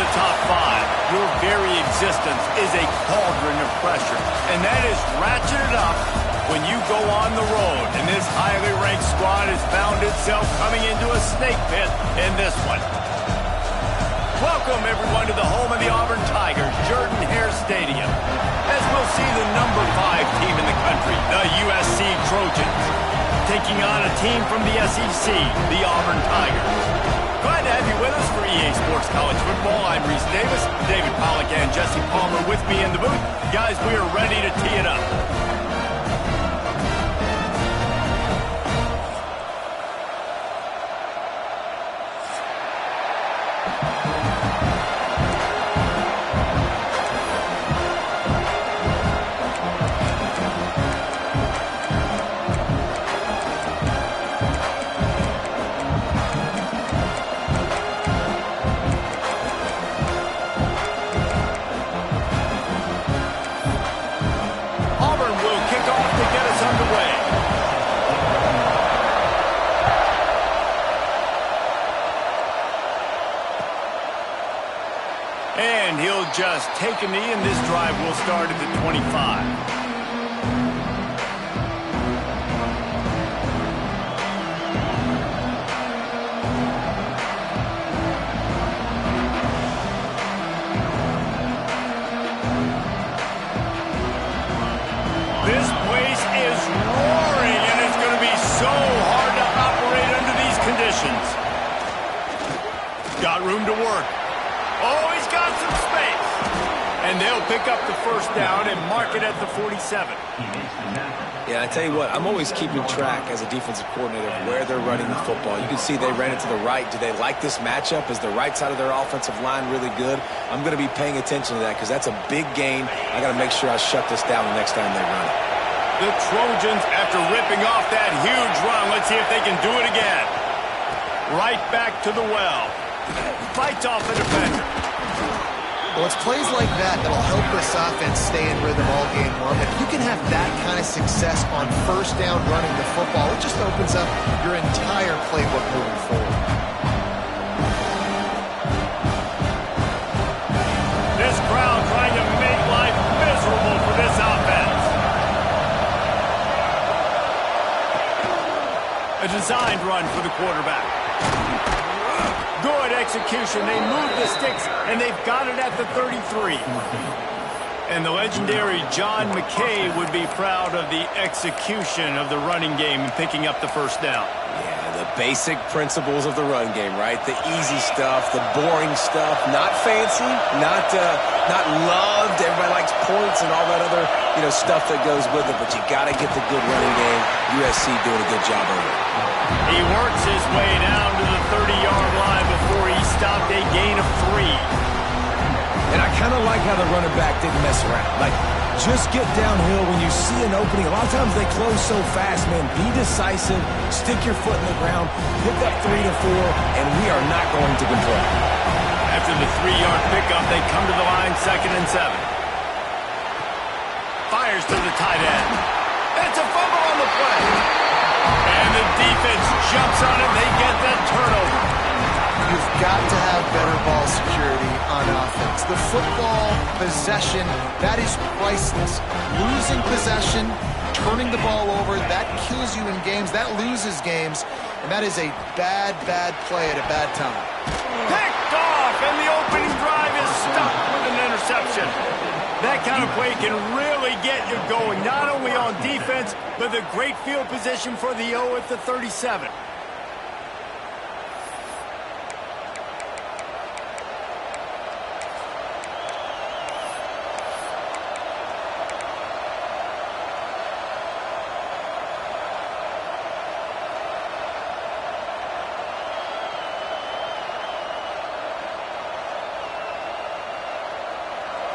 the top five, your very existence is a cauldron of pressure. And that is ratcheted up when you go on the road. And this highly ranked squad has found itself coming into a snake pit in this one. Welcome, everyone, to the home of the Auburn Tigers, Jordan-Hare Stadium, as we'll see the number 5 team in the country, the USC Trojans, taking on a team from the SEC, the Auburn Tigers. Glad to have you with us for EA Sports College Football. I'm Reese Davis, David Pollack and Jesse Palmer with me in the booth. Guys, we are ready to tee it up. And he'll just take a knee, and this drive will start at the 25. This place is roaring, and it's going to be so hard to operate under these conditions. Got room to work. Oh, he's got some space. And they'll pick up the first down and mark it at the 47. Yeah, I tell you what, I'm always keeping track as a defensive coordinator of where they're running the football. You can see they ran it to the right. Do they like this matchup? Is the right side of their offensive line really good? I'm going to be paying attention to that because that's a big gain. I got to make sure I shut this down the next time they run it. The Trojans, after ripping off that huge run, let's see if they can do it again. Right back to the well. Fights off the defender. Well, it's plays like that that'll help this offense stay in rhythm all game long. If you can have that kind of success on first down running the football, it just opens up your entire playbook moving forward. This crowd trying to make life miserable for this offense. A designed run for the quarterback. Good execution. They move the sticks, and they've got it at the 33. And the legendary John McKay would be proud of the execution of the running game and picking up the first down. Yeah, the basic principles of the run game, right? The easy stuff, the boring stuff, not fancy, not loved. Everybody likes points and all that other, stuff that goes with it, but you got to get the good running game. USC doing a good job of it. He works his way down to the 30-yard line before he stopped a gain of 3. And I kind of like how the running back didn't mess around. Like, just get downhill when you see an opening. A lot of times they close so fast, man. Be decisive, stick your foot in the ground, pick up 3 to 4, and we are not going to complain. After the 3-yard pickup, they come to the line, 2nd and 7. Fires to the tight end. It's a fumble on the play. And the defense jumps on it. They get that turnover. You've got to have better ball security on offense. The football possession, that is priceless. Losing possession, turning the ball over, that kills you in games. That loses games. And that is a bad, bad play at a bad time. Picked off, and the opening drive is stuck with an interception. That kind of play can really get you going, not only on defense, but the great field position for the O at the 37.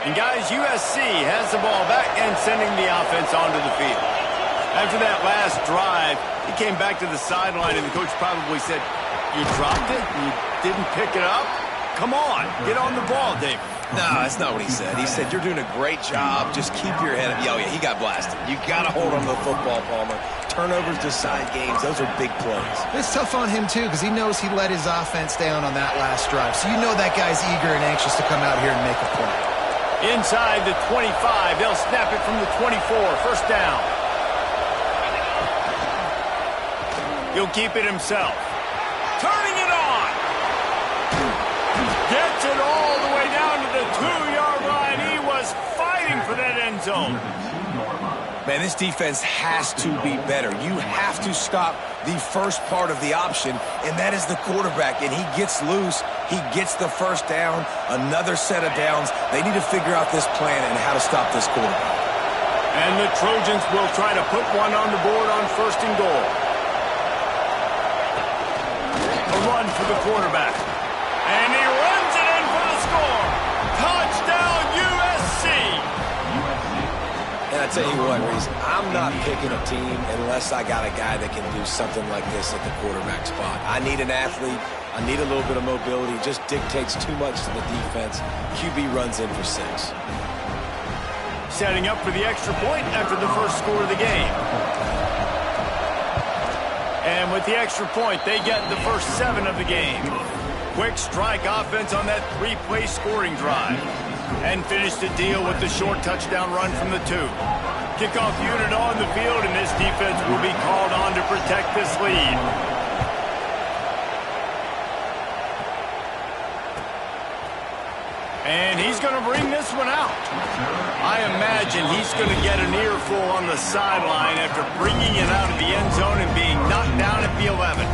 And guys, USC has the ball back and sending the offense onto the field. After that last drive, he came back to the sideline, and the coach probably said, "You dropped it? You didn't pick it up? Come on, get on the ball, David." No, that's not what he said. He said, "You're doing a great job. Just keep your head up." Oh, yeah, he got blasted. You got to hold on to the football, Palmer. turnovers decide games. Those are big plays. It's tough on him, too, because he knows he let his offense down on that last drive. So you know that guy's eager and anxious to come out here and make a play. Inside the 25, they'll snap it from the 24. First down. He'll keep it himself. Turning it on. Gets it all the way down to the 2-yard line. He was fighting for that end zone. Man, this defense has to be better. You have to stop the first part of the option, and that is the quarterback. And he gets loose. He gets the first down, another set of downs. They need to figure out this plan and how to stop this quarterback. And the Trojans will try to put one on the board on first and goal. A run for the quarterback. And he runs it in for the score. Touchdown, USC. And I tell you what, Reese, I'm not picking a team unless I got a guy that can do something like this at the quarterback spot. I need an athlete. I need a little bit of mobility. It just dictates too much to the defense. QB runs in for 6. Setting up for the extra point after the first score of the game. And with the extra point, they get the first 7 of the game. Quick strike offense on that 3-play scoring drive. And finish the deal with the short touchdown run from the 2. Kickoff unit on the field, and this defense will be called on to protect this lead. And he's going to bring this one out. I imagine he's going to get an earful on the sideline after bringing it out of the end zone and being knocked down at the 11.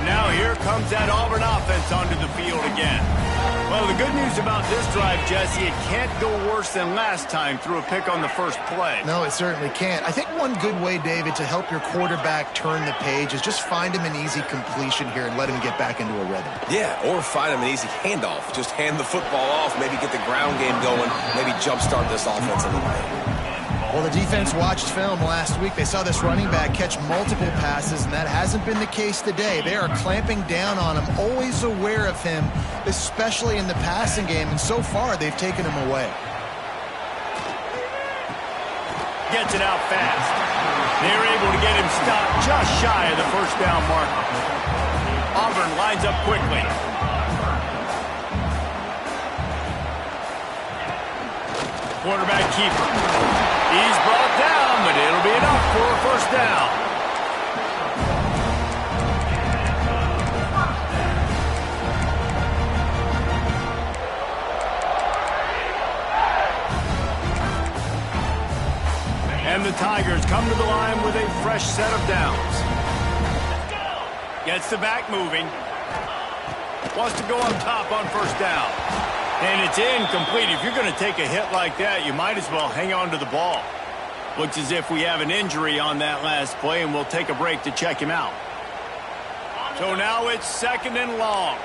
Now here comes that Auburn offense onto the field again. Well, the good news about this drive, Jesse, it can't go worse than last time through a pick on the first play. No, it certainly can't. I think one good way, David, to help your quarterback turn the page is just find him an easy completion here and let him get back into a rhythm. Yeah, or find him an easy handoff. Just hand the football off, maybe get the ground game going, maybe jumpstart this offense a little bit. Well, the defense watched film last week. They saw this running back catch multiple passes, and that hasn't been the case today. They are clamping down on him, always aware of him, especially in the passing game, and so far they've taken him away. Gets it out fast. They're able to get him stopped just shy of the first down marker. Auburn lines up quickly. Quarterback keeper. He's brought down, but it'll be enough for a first down. And the Tigers come to the line with a fresh set of downs. Gets the back moving. Wants to go up top on first down. And it's incomplete. If you're going to take a hit like that, you might as well hang on to the ball. Looks as if we have an injury on that last play, and we'll take a break to check him out. So now it's 2nd and long.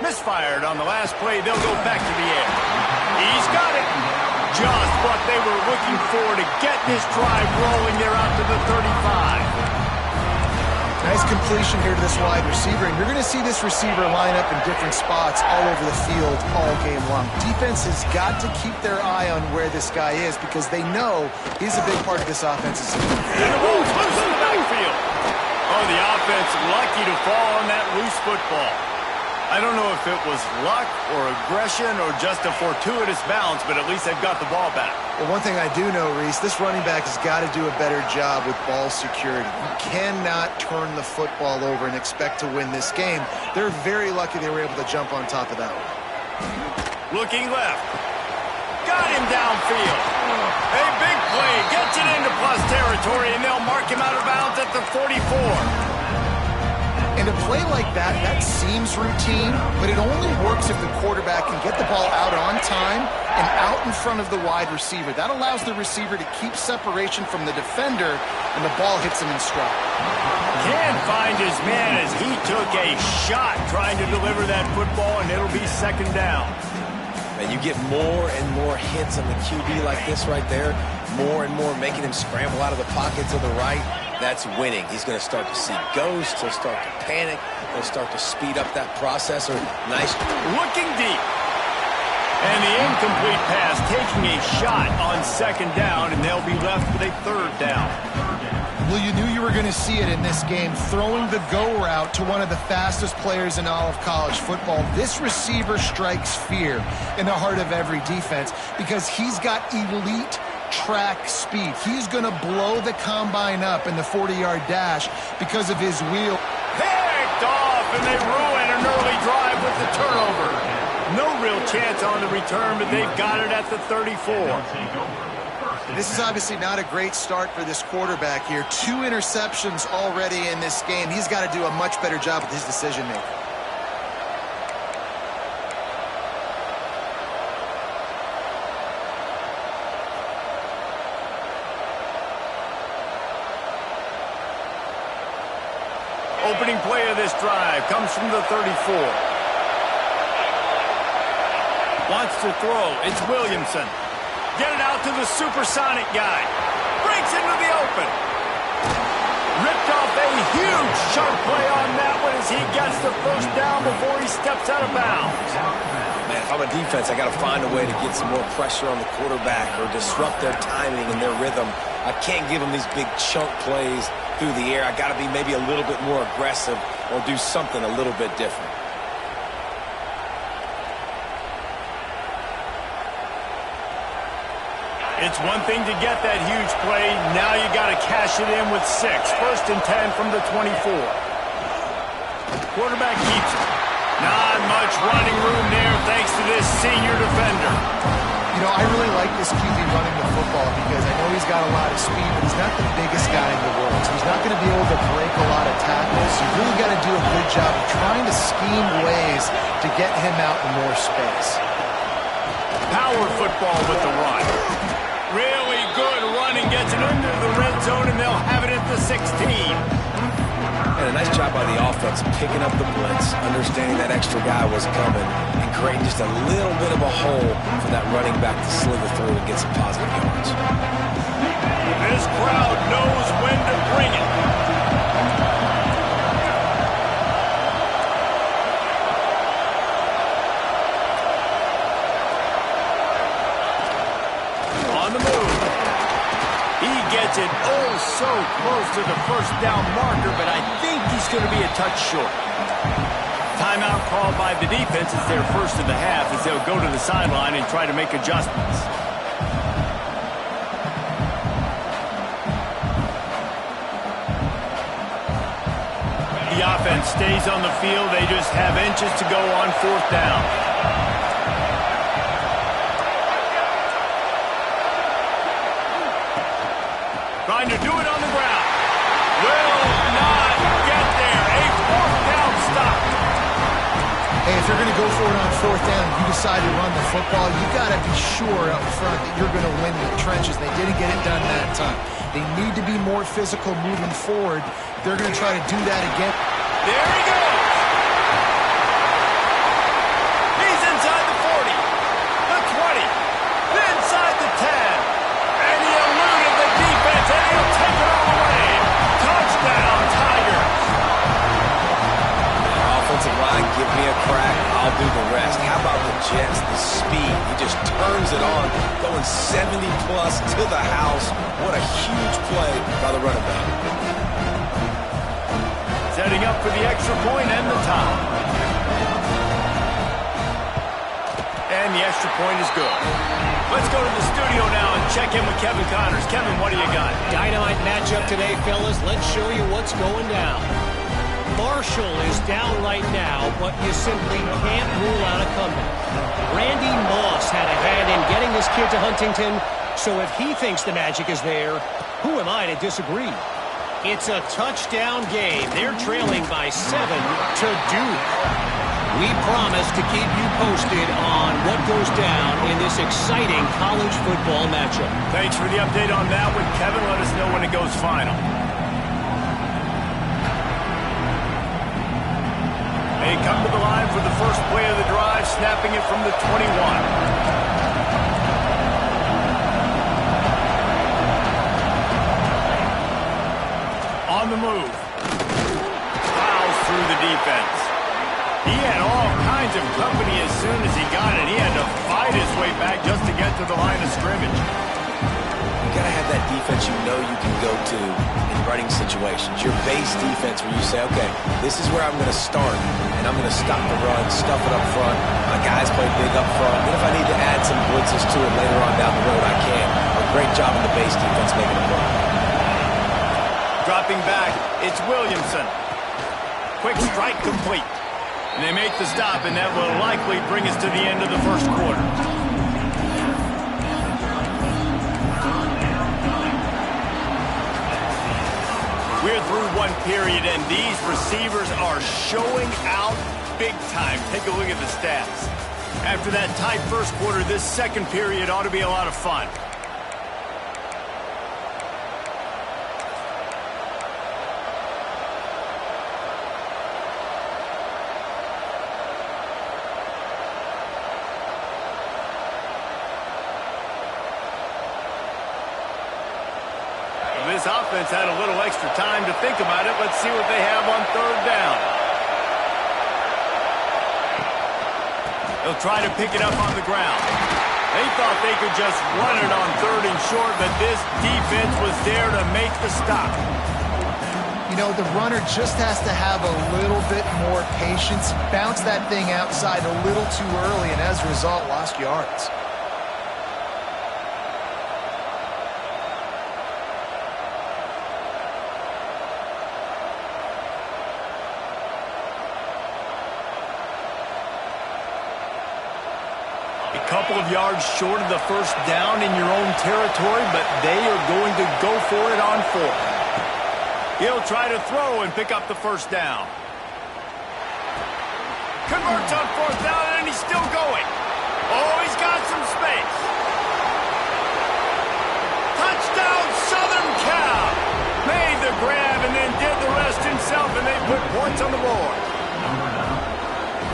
Misfired on the last play. They'll go back to the air. He's got it. Just what they were looking for to get this drive rolling. They're out to the 35. Nice completion here to this wide receiver, and you're going to see this receiver line up in different spots all over the field all game long. Defense has got to keep their eye on where this guy is because they know he's a big part of this offense's team. And the ball's loose in the backfield. Oh, the offense lucky to fall on that loose football. I don't know if it was luck or aggression or just a fortuitous bounce, but at least they've got the ball back. Well, one thing I do know, Reese, this running back has got to do a better job with ball security. You cannot turn the football over and expect to win this game. They're very lucky they were able to jump on top of that one. Looking left. Got him downfield. A big play. Gets it into plus territory, and they'll mark him out of bounds at the 44. And a play like that, that seems routine, but it only works if the quarterback can get the ball out on time and out in front of the wide receiver. That allows the receiver to keep separation from the defender, and the ball hits him in stride. Can't find his man as he took a shot trying to deliver that football, and it'll be 2nd down. And you get more and more hits on the QB like this right there, more and more making him scramble out of the pocket to the right. That's winning. He's going to start to see ghosts. He'll start to panic. He'll start to speed up that process. Nice. Looking deep. And the incomplete pass taking a shot on second down, and they'll be left with a third down. Well, you knew you were going to see it in this game, throwing the go route to one of the fastest players in all of college football. This receiver strikes fear in the heart of every defense because he's got elite track speed. He's going to blow the combine up in the 40-yard dash because of his wheel. Picked off, and they ruin an early drive with the turnover. No real chance on the return, but they've got it at the 34. This is obviously not a great start for this quarterback here. 2 interceptions already in this game. He's got to do a much better job with his decision-making. Opening play of this drive comes from the 34. Wants to throw. It's Williamson. Get it out to the supersonic guy. Breaks into the open. Ripped off a huge sharp play on that one as he gets the first down before he steps out of bounds. Man, if I'm a defense, I got to find a way to get some more pressure on the quarterback or disrupt their timing and their rhythm. I can't give them these big chunk plays through the air. I got to be maybe a little bit more aggressive or do something a little bit different. It's one thing to get that huge play. Now you got to cash it in with 6. 1st and 10 from the 24. Quarterback keeps it. Not much running room there thanks to this senior defender. You know, I really like this QB running the football because I know he's got a lot of speed, but he's not the biggest guy in the world. So he's not going to be able to break a lot of tackles. You really got to do a good job of trying to scheme ways to get him out in more space. Power football with the run. Really good running, gets it into the red zone, and they'll have it at the 16. And a nice job by the offense picking up the blitz, understanding that extra guy was coming, and creating just a little bit of a hole for that running back to slither through and get some positive yards. This crowd knows when to bring it. It oh so close to the first down marker, but I think he's going to be a touch short. Timeout called by the defense. It's their first of the half as they'll go to the sideline and try to make adjustments. The offense stays on the field. They just have inches to go on 4th down. Trying to do it on the ground. Will not get there. A 4th down stop. Hey, if you're going to go for it on 4th down, you decide to run the football, you got to be sure up front that you're going to win the trenches. They didn't get it done that time. They need to be more physical moving forward. They're going to try to do that again. There he goes. He's inside the 40, the 20, inside the 10. And he eluded the defense, and he'll take it all away. Touchdown, Tigers. Offensive line, give me a crack, I'll do the rest. How about the Jets, the speed? He just turns it on, going 70-plus to the house. What a huge play by the running back. Setting up for the extra point and the tie. And the extra point is good. Let's go to the studio now and check in with Kevin Connors. Kevin, what do you got? Dynamite matchup today, fellas. Let's show you what's going down. Marshall is down right now, but you simply can't rule out a comeback. Randy Moss had a hand in getting this kid to Huntington, so if he thinks the magic is there, who am I to disagree? It's a touchdown game. They're trailing by 7 to Duke. We promise to keep you posted on what goes down in this exciting college football matchup. Thanks for the update on that one, Kevin. Let us know when it goes final. They come to the line for the first play of the drive, snapping it from the 21. On the move. Fouls through the defense. He had all kinds of company as soon as he got it. He had to fight his way back just to get to the line of scrimmage. You got to have that defense you know you can go to in running situations. Your base defense where you say, okay, this is where I'm going to start, and I'm going to stop the run, stuff it up front. My guys play big up front. And if I need to add some blitzes to it later on down the road, I can. A great job in the base defense making it work. Dropping back, it's Williamson. Quick strike complete. And they make the stop, and that will likely bring us to the end of the first quarter. We're through one period, and these receivers are showing out big time. Take a look at the stats. After that tight first quarter, this second period ought to be a lot of fun. This offense had a little extra time to think about it. Let's see what they have on third down. They'll try to pick it up on the ground. They thought they could just run it on third and short, but this defense was there to make the stop. You know, the runner just has to have a little bit more patience, bounce that thing outside a little too early, and as a result, lost yards. Couple of yards short of the first down in your own territory, but they are going to go for it on fourth. He'll try to throw and pick up the first down. Converts on fourth down, and he's still going. Oh, he's got some space. Touchdown, Southern Cal. Made the grab and then did the rest himself, and they put points on the board.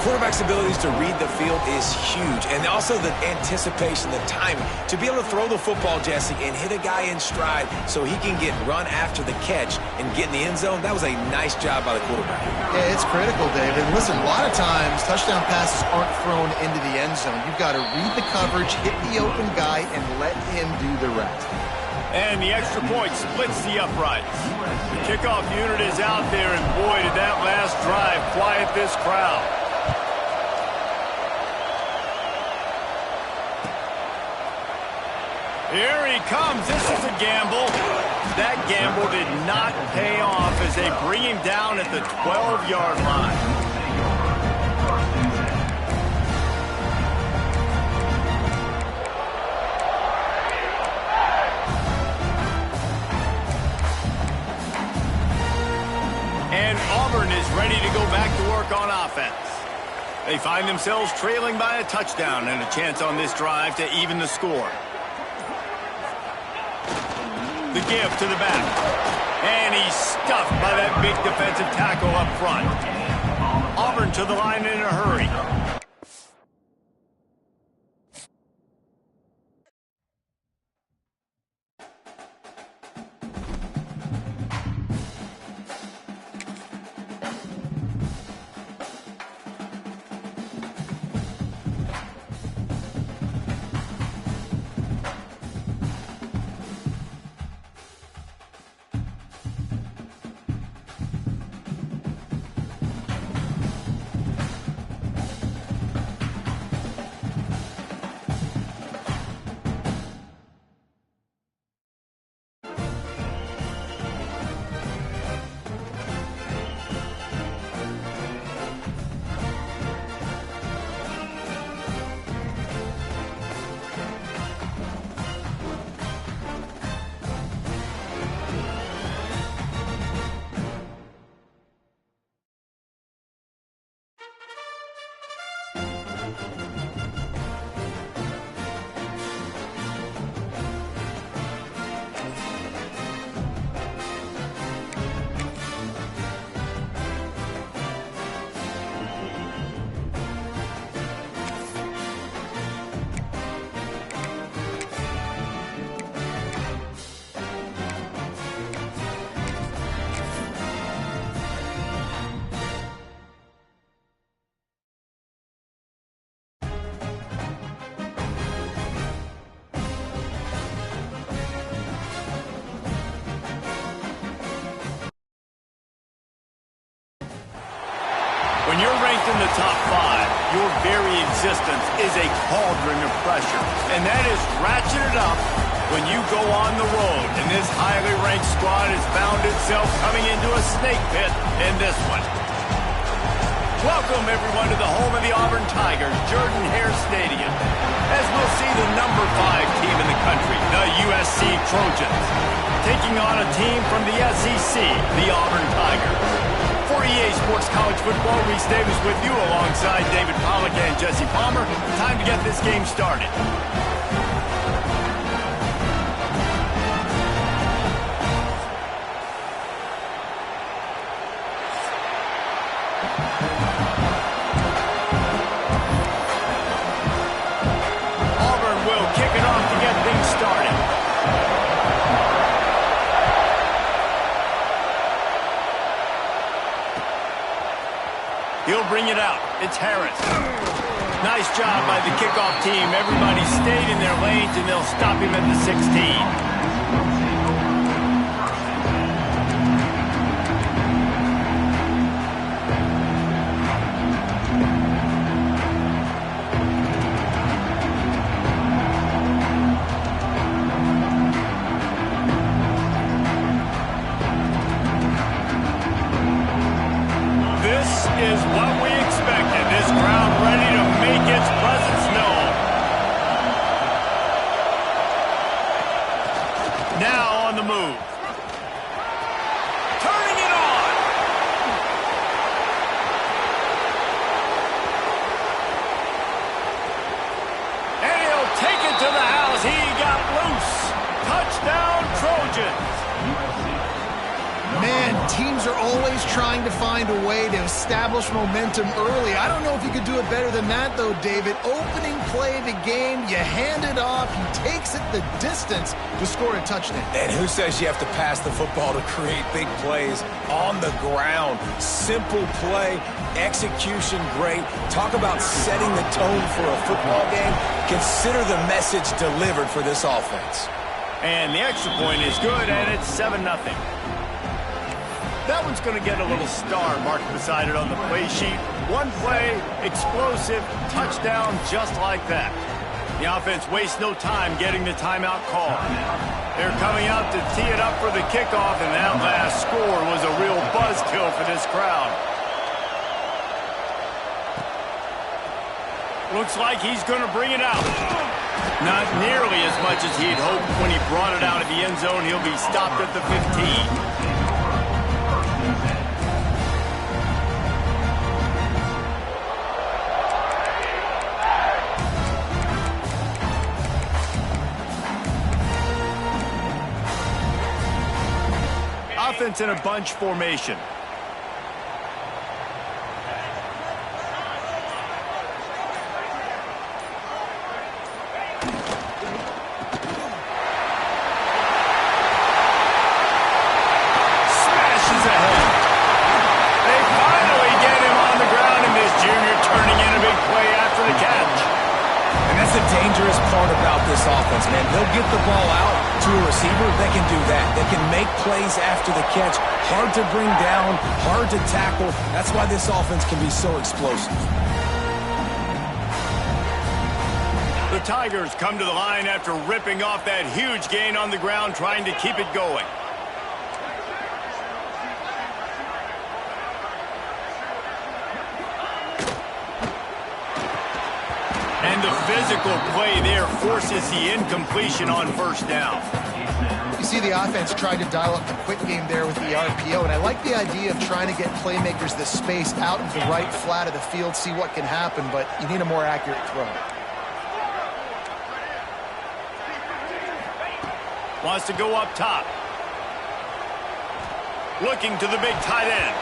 Quarterback's abilities to read the field is huge, and also the anticipation, the timing. To be able to throw the football, Jesse, and hit a guy in stride so he can get run after the catch and get in the end zone, that was a nice job by the quarterback. Yeah, it's critical, David. Listen, a lot of times touchdown passes aren't thrown into the end zone. You've got to read the coverage, hit the open guy, and let him do the rest. And the extra point splits the uprights. The kickoff unit is out there, and boy, did that last drive quiet this crowd. Here he comes. This is a gamble. That gamble did not pay off as they bring him down at the 12-yard line. And Auburn is ready to go back to work on offense. They find themselves trailing by a touchdown and a chance on this drive to even the score. The give to the back. And he's stuffed by that big defensive tackle up front. Auburn to the line in a hurry. ranked in the top 5, your very existence is a cauldron of pressure. And that is ratcheted up when you go on the road. And this highly ranked squad has found itself coming into a snake pit in this one. Welcome, everyone, to the home of the Auburn Tigers, Jordan-Hare Stadium, as we'll see the number 5 team in the country, the USC Trojans, taking on a team from the SEC, the Auburn Tigers. For EA Sports College Football, Reese Davis with you alongside David Pollack and Jesse Palmer. Time to get this game started. He'll bring it out. It's Harris. Nice job by the kickoff team. Everybody stayed in their lanes, and they'll stop him at the 16. Is what we expected. This crowd ready to make its presence known. Now on the move. Turning it on. And he'll take it to the house. He got loose. Touchdown, Trojans. Man, teams are always trying to find a way to establish momentum early. I don't know if you could do it better than that, though, David. Opening play of the game, you hand it off, he takes it the distance to score a touchdown. And who says you have to pass the football to create big plays on the ground? Simple play, execution great. Talk about setting the tone for a football game. Consider the message delivered for this offense. And the extra point is good, and it's 7-0. That one's going to get a little star marked beside it on the play sheet. One play, explosive, touchdown, just like that. The offense wastes no time getting the timeout call. They're coming out to tee it up for the kickoff, and that last score was a real buzzkill for this crowd. Looks like he's going to bring it out. Not nearly as much as he'd hoped when he brought it out of the end zone. He'll be stopped at the 15. Offense in a bunch formation. Smashes ahead. They finally get him on the ground, and this junior turning in a big play after the catch. And that's the dangerous part about this offense, man. They'll get the ball out to a receiver. They can do that. They can make plays after the catch. Hard to bring down, hard to tackle. That's why this offense can be so explosive. The Tigers come to the line after ripping off that huge gain on the ground, trying to keep it going. And the physical play there forces the incompletion on first down. You see the offense tried to dial up the quick game there with the RPO, and I like the idea of trying to get playmakers this space out into the right flat of the field, see what can happen, but you need a more accurate throw. Wants to go up top. Looking to the big tight end.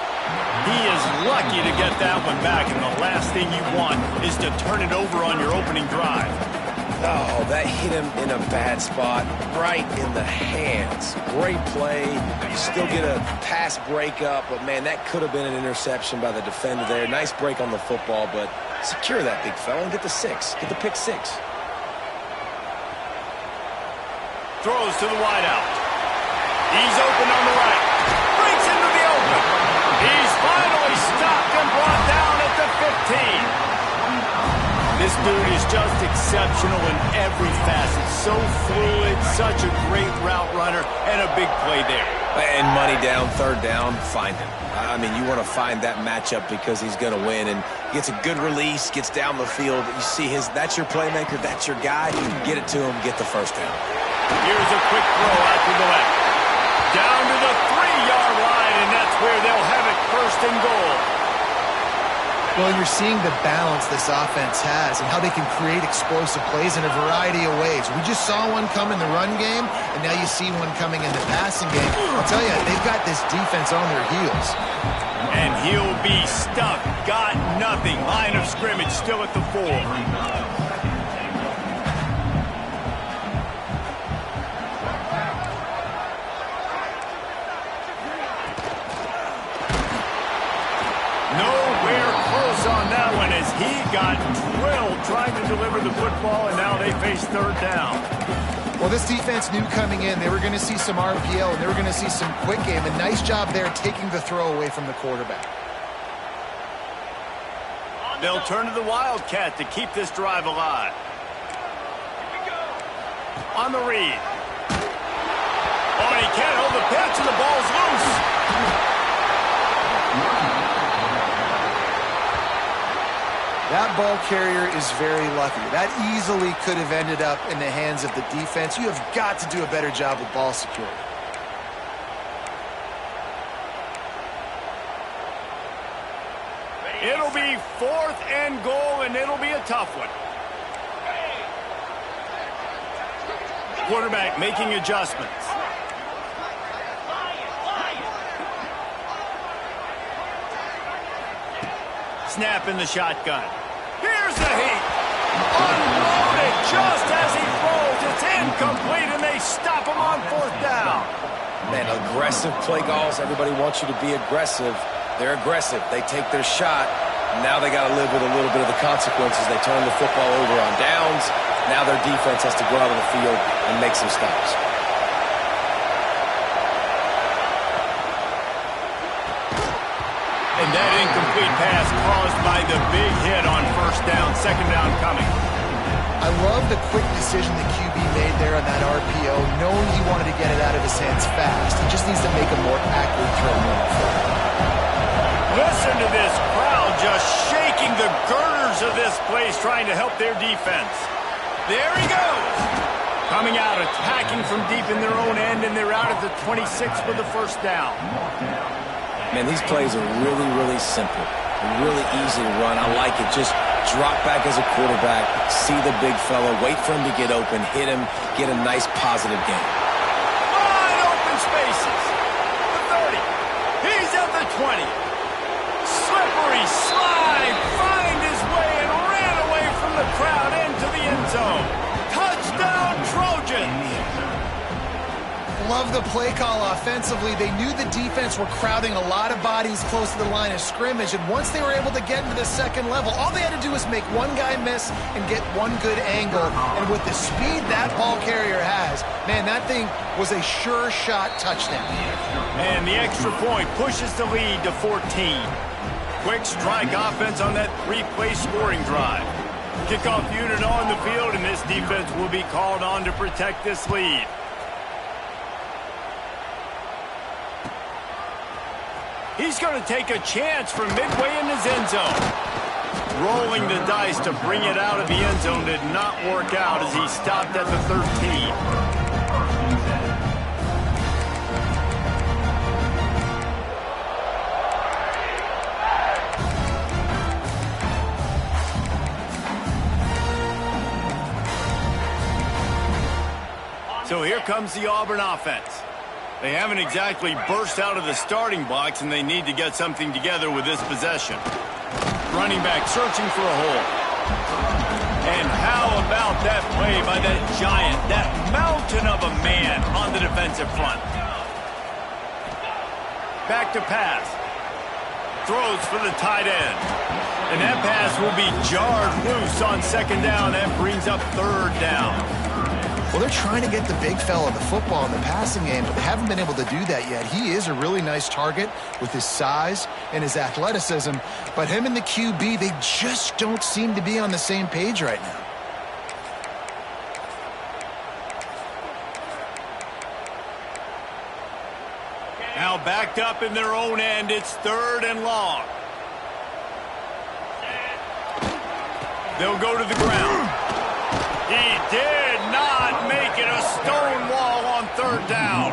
He is lucky to get that one back, and the last thing you want is to turn it over on your opening drive. Oh, that hit him in a bad spot, right in the hands. Great play. You still get a pass breakup, but, man, that could have been an interception by the defender there. Nice break on the football, but secure that big fella and get the 6. Get the pick 6. Throws to the wideout. He's open on the right. Breaks into the open. He's finally stopped and brought down at the This dude is just exceptional in every facet. So fluid, such a great route runner, and a big play there. And money down, third down, find him. I mean, you want to find that matchup because he's going to win, and gets a good release, gets down the field. You see that's your playmaker, that's your guy. Get it to him, get the first down. Here's a quick throw out to the left. Down to the 3-yard line, and that's where they'll have it, first and goal. Well, you're seeing the balance this offense has and how they can create explosive plays in a variety of ways. We just saw one come in the run game, and now you see one coming in the passing game. I'll tell you, they've got this defense on their heels. And he'll be stuck. Got nothing. Line of scrimmage still at the 4. On that one as he got drilled trying to deliver the football, and now they face third down. Well, this defense knew coming in they were going to see some RPO and they were going to see some quick game. A nice job there taking the throw away from the quarterback. They'll turn to the Wildcat to keep this drive alive. On the read. Oh, he can't hold the pitch, and the ball's loose. That ball carrier is very lucky. That easily could have ended up in the hands of the defense. You have got to do a better job with ball security. It'll be 4th and goal, and it'll be a tough one. Quarterback making adjustments. Snap in the shotgun. Here's the heat. Unloaded just as he throws. It's incomplete, and they stop him on 4th down. Man, aggressive play calls. Everybody wants you to be aggressive. They're aggressive. They take their shot. Now they got to live with a little bit of the consequences. They turn the football over on downs. Now their defense has to go out on the field and make some stops. And that incomplete pass caused by the big hit on 1st down, 2nd down coming. I love the quick decision the QB made there on that RPO, knowing he wanted to get it out of his hands fast. He just needs to make a more accurate throw moving forward. Listen to this crowd just shaking the girders of this place, trying to help their defense. There he goes. Coming out, attacking from deep in their own end, and they're out at the 26 for the 1st down. Man, these plays are really, really simple. Really easy to run. I like it. Just drop back as a quarterback, see the big fella, wait for him to get open, hit him, get a nice positive game. Wide open spaces. The 30. He's at the 20. Slippery slide. Find his way and ran away from the crowd into the end zone. Touchdown, Trojans. Love the play call offensively. They knew the defense were crowding a lot of bodies close to the line of scrimmage, and once they were able to get into the 2nd level, all they had to do was make one guy miss and get one good angle. And with the speed that ball carrier has, man, that thing was a sure shot touchdown. And the extra point pushes the lead to 14. Quick strike offense on that 3-play scoring drive. Kickoff unit on the field, and this defense will be called on to protect this lead. He's going to take a chance from midway in his end zone. Rolling the dice to bring it out of the end zone did not work out as he stopped at the 13. So here comes the Auburn offense. They haven't exactly burst out of the starting blocks, and they need to get something together with this possession. Running back searching for a hole. And how about that play by that giant, that mountain of a man on the defensive front? Back to pass. Throws for the tight end. And that pass will be jarred loose on 2nd down. That brings up 3rd down. Well, they're trying to get the big fella the football in the passing game, but they haven't been able to do that yet. He is a really nice target with his size and his athleticism, but him and the QB, they just don't seem to be on the same page right now. Now backed up in their own end, it's 3rd and long. They'll go to the ground. He did not make it a stone wall on 3rd down.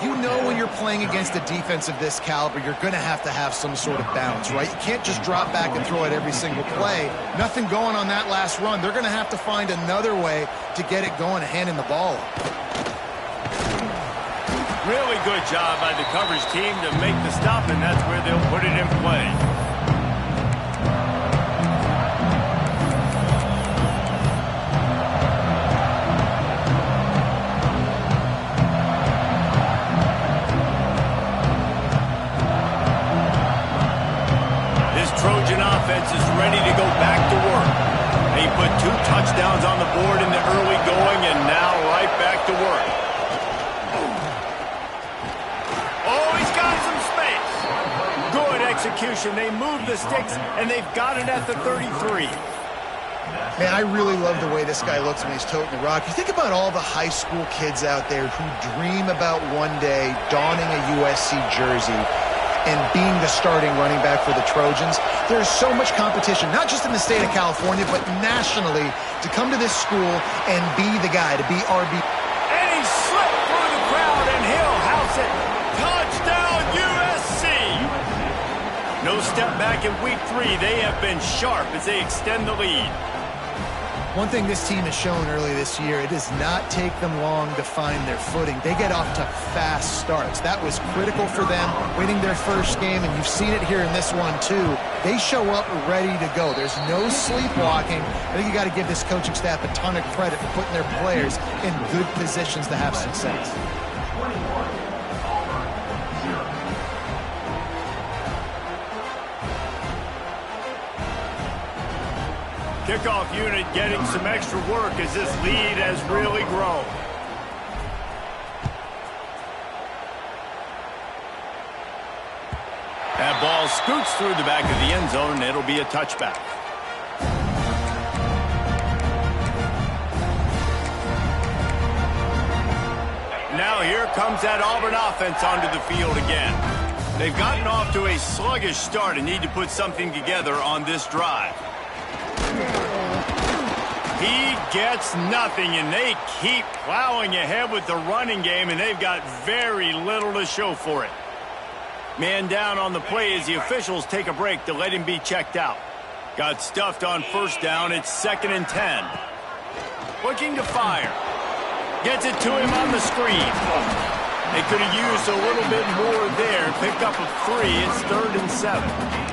You know when you're playing against a defense of this caliber, you're going to have some sort of bounce, right? You can't just drop back and throw it every single play. Nothing going on that last run. They're going to have to find another way to get it going and handing the ball up. Really good job by the coverage team to make the stop, and that's where they'll put it in play. This Trojan offense is ready to go back to work. They put 2 touchdowns on the board in the early going, and now right back to work. Execution. They move the sticks, and they've got it at the 33. Man, I really love the way this guy looks when he's toting the rock. You think about all the high school kids out there who dream about one day donning a USC jersey and being the starting running back for the Trojans. There's so much competition, not just in the state of California, but nationally, to come to this school and be the guy, to be RB. And he slipped through the crowd, and he'll house it. Touchdown, USC! No step back in week 3. They have been sharp as they extend the lead. One thing this team has shown early this year, it does not take them long to find their footing. They get off to fast starts. That was critical for them, winning their first game, and you've seen it here in this one too. They show up ready to go. There's no sleepwalking. I think you got to give this coaching staff a ton of credit for putting their players in good positions to have success. Kickoff unit getting some extra work as this lead has really grown. That ball scoots through the back of the end zone, and it'll be a touchback. Now here comes that Auburn offense onto the field again. They've gotten off to a sluggish start and need to put something together on this drive. He gets nothing, and they keep plowing ahead with the running game, and they've got very little to show for it. Man down on the play as the officials take a break to let him be checked out. Got stuffed on first down. It's 2nd and 10. Looking to fire. Gets it to him on the screen. They could have used a little bit more there. Picked up a 3. It's 3rd and 7.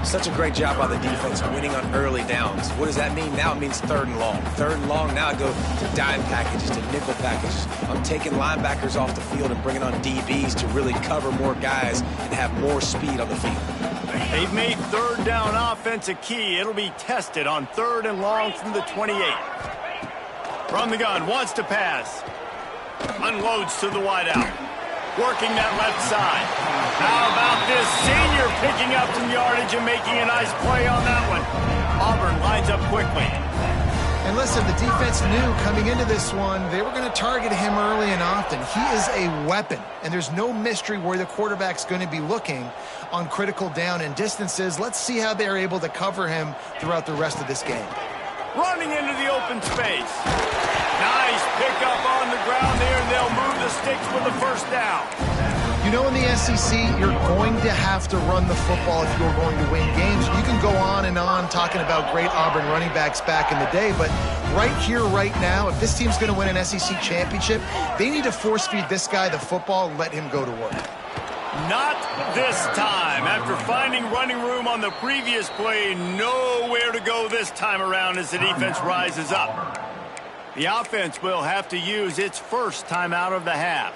Such a great job by the defense winning on early downs. What does that mean? Now it means 3rd and long. 3rd and long, now I go to dime packages, to nickel packages. I'm taking linebackers off the field and bringing on DBs to really cover more guys and have more speed on the field. They've made 3rd down offense a key. It'll be tested on 3rd and long from the 28. From the gun, wants to pass. Unloads to the wideout. Working that left side. How about this senior picking up some yardage and making a nice play on that one? Auburn lines up quickly. And listen, the defense knew coming into this one, they were going to target him early and often. He is a weapon, and there's no mystery where the quarterback's going to be looking on critical down and distances. Let's see how they're able to cover him throughout the rest of this game. Running into the open space. Nice pickup on the ground there, and they'll move the sticks for the first down. You know, in the SEC, you're going to have to run the football if you're going to win games. You can go on and on talking about great Auburn running backs back in the day, but right here, right now, if this team's going to win an SEC championship, they need to force-feed this guy the football and let him go to work. Not this time. After finding running room on the previous play, nowhere to go this time around as the defense rises up. The offense will have to use its first timeout of the half.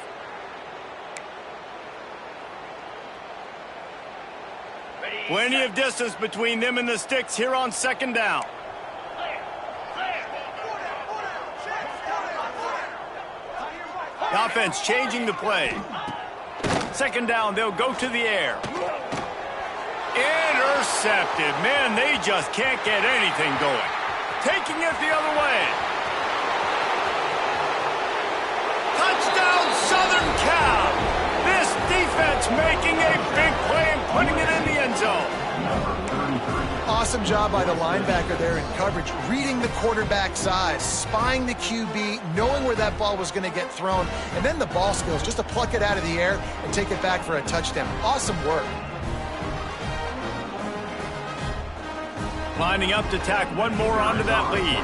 Plenty of distance between them and the sticks here on 2nd down. The offense changing the play. Second down, they'll go to the air. Intercepted. Man, they just can't get anything going. Taking it the other way. Touchdown, Southern Cal. This defense making a big play and putting it in the end zone. Awesome job by the linebacker there in coverage, reading the quarterback's eyes, spying the QB, knowing where that ball was going to get thrown, and then the ball skills just to pluck it out of the air and take it back for a touchdown. Awesome work. Lining up to tack one more onto that lead.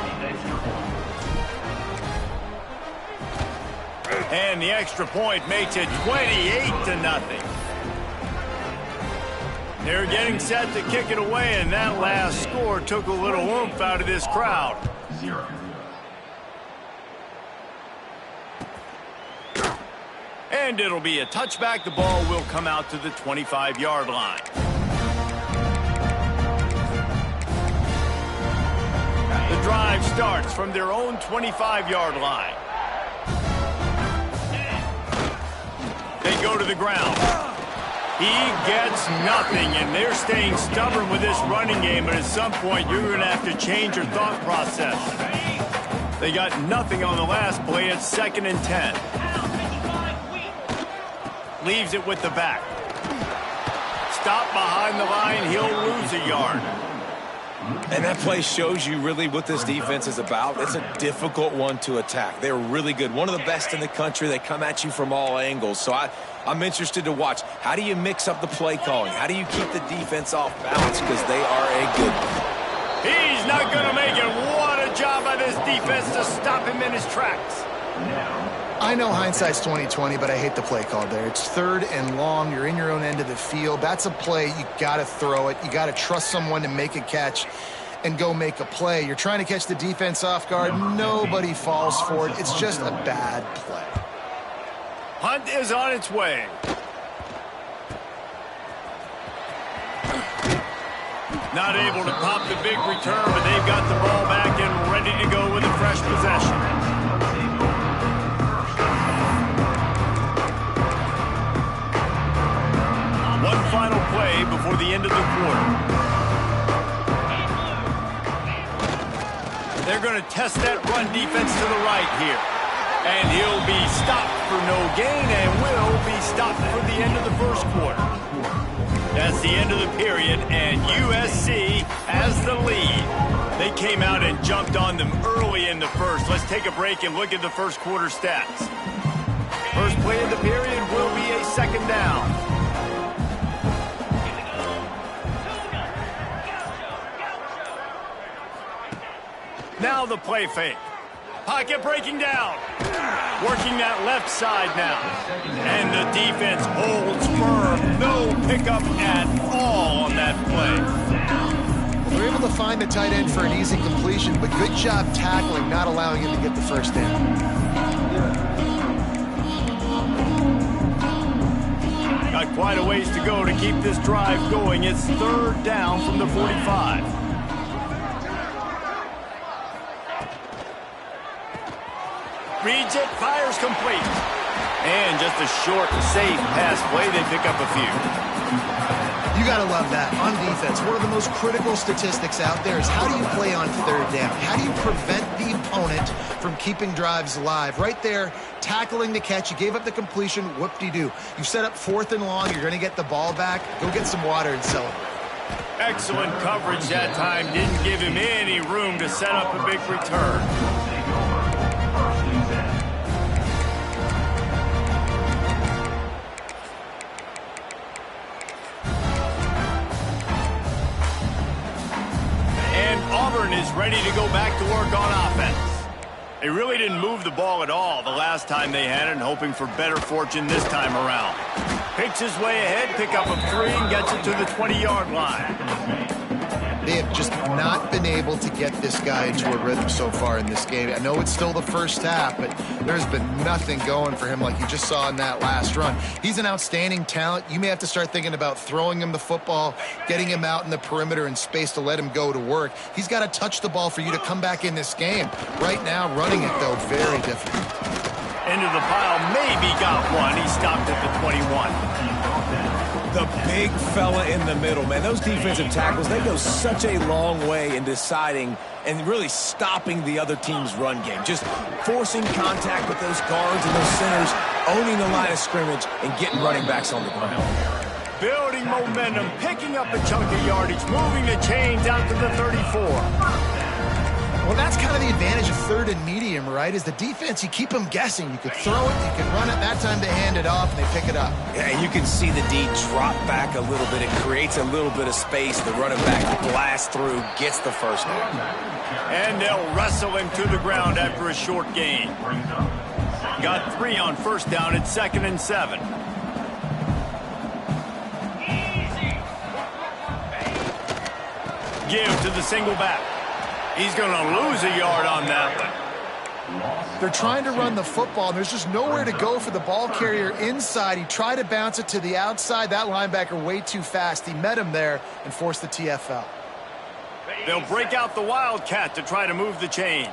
And the extra point makes it 28-0. They're getting set to kick it away, and that last score took a little oomph out of this crowd. And it'll be a touchback. The ball will come out to the 25-yard line. The drive starts from their own 25-yard line. They go to the ground. He gets nothing, and they're staying stubborn with this running game, but at some point you're going to have to change your thought process. They got nothing on the last play. It's 2nd and 10. Leaves it with the back. Stop behind the line. He'll lose a yard. And that play shows you really what this defense is about. It's a difficult one to attack. They're really good. One of the best in the country. They come at you from all angles. So I'm interested to watch. How do you mix up the play calling? How do you keep the defense off balance? Because they are a good one. He's not going to make it. What a job by this defense to stop him in his tracks. I know hindsight's 20/20, but I hate the play call there. It's 3rd and long. You're in your own end of the field. That's a play. You got to throw it. You got to trust someone to make a catch and go make a play. You're trying to catch the defense off guard. Nobody falls for it. It's just a bad play. Hunt is on its way. Not able to pop the big return, but they've got the ball back and ready to go with a fresh possession. One final play before the end of the quarter. They're going to test that run defense to the right here. And he'll be stopped for no gain and will be stopped for the end of the first quarter. That's the end of the period, and USC has the lead. They came out and jumped on them early in the first. Let's take a break and look at the first quarter stats. First play of the period will be a 2nd down. Now the play fake. Pocket breaking down. Working that left side now. And the defense holds firm. No pickup at all on that play. They're able to find the tight end for an easy completion, but good job tackling, not allowing him to get the first down. Got quite a ways to go to keep this drive going. It's 3rd down from the 45. Reads it, fires complete. And just a short, safe pass play. They pick up a few. You got to love that. On defense, one of the most critical statistics out there is how do you play on 3rd down? How do you prevent the opponent from keeping drives alive? Right there, tackling the catch. You gave up the completion. Whoop-de-doo. You set up 4th and long. You're going to get the ball back. Go get some water and celebrate. Excellent coverage that time. Didn't give him any room to set up a big return. Auburn is ready to go back to work on offense. They really didn't move the ball at all the last time they had it, and hoping for better fortune this time around. Picks his way ahead, pick up a 3, and gets it to the 20-yard line. They have just not been able to get this guy into a rhythm so far in this game. I know it's still the first half, but there's been nothing going for him like you just saw in that last run. He's an outstanding talent. You may have to start thinking about throwing him the football, getting him out in the perimeter in space to let him go to work. He's got to touch the ball for you to come back in this game. Right now, running it, though, very difficult. Into the pile, maybe got one. He stopped at the 21. The big fella in the middle, man. Those defensive tackles, they go such a long way in deciding and really stopping the other team's run game. Just forcing contact with those guards and those centers, owning the line of scrimmage, and getting running backs on the ground. Building momentum, picking up a chunk of yardage, moving the chains out to the 34. Well, that's kind of the advantage of third and medium, right? Is the defense, you keep them guessing. You could throw it, you can run it. That time they hand it off and they pick it up. Yeah, and you can see the D drop back a little bit. It creates a little bit of space. The running back blasts through, gets the first down. And they'll wrestle him to the ground after a short gain. Got 3 on first down at 2nd and 7. Give to the single back. He's going to lose a yard on that one. They're trying to run the football, and there's just nowhere to go for the ball carrier inside. He tried to bounce it to the outside. That linebacker way too fast. He met him there and forced the TFL. They'll break out the Wildcat to try to move the chains.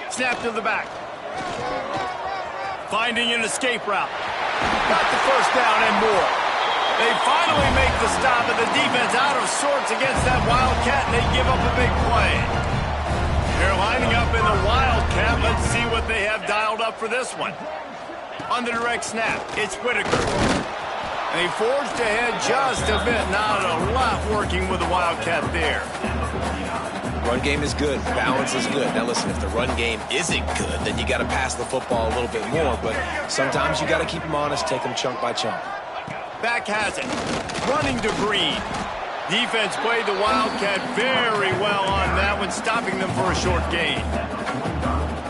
Snap to the back. Finding an escape route. Got the first down and more. They finally make the stop, and the defense out of sorts against that Wildcat, and they give up a big play. They're lining up in the Wildcat. Let's see what they have dialed up for this one. On the direct snap, it's Whitaker. And he forged ahead just a bit. Not a lot working with the Wildcat there. Run game is good. Balance is good. Now listen, if the run game isn't good, then you got to pass the football a little bit more. But sometimes you got to keep them honest, take them chunk by chunk. Back has it. Running to Green. Defense played the Wildcat very well on that one, stopping them for a short gain.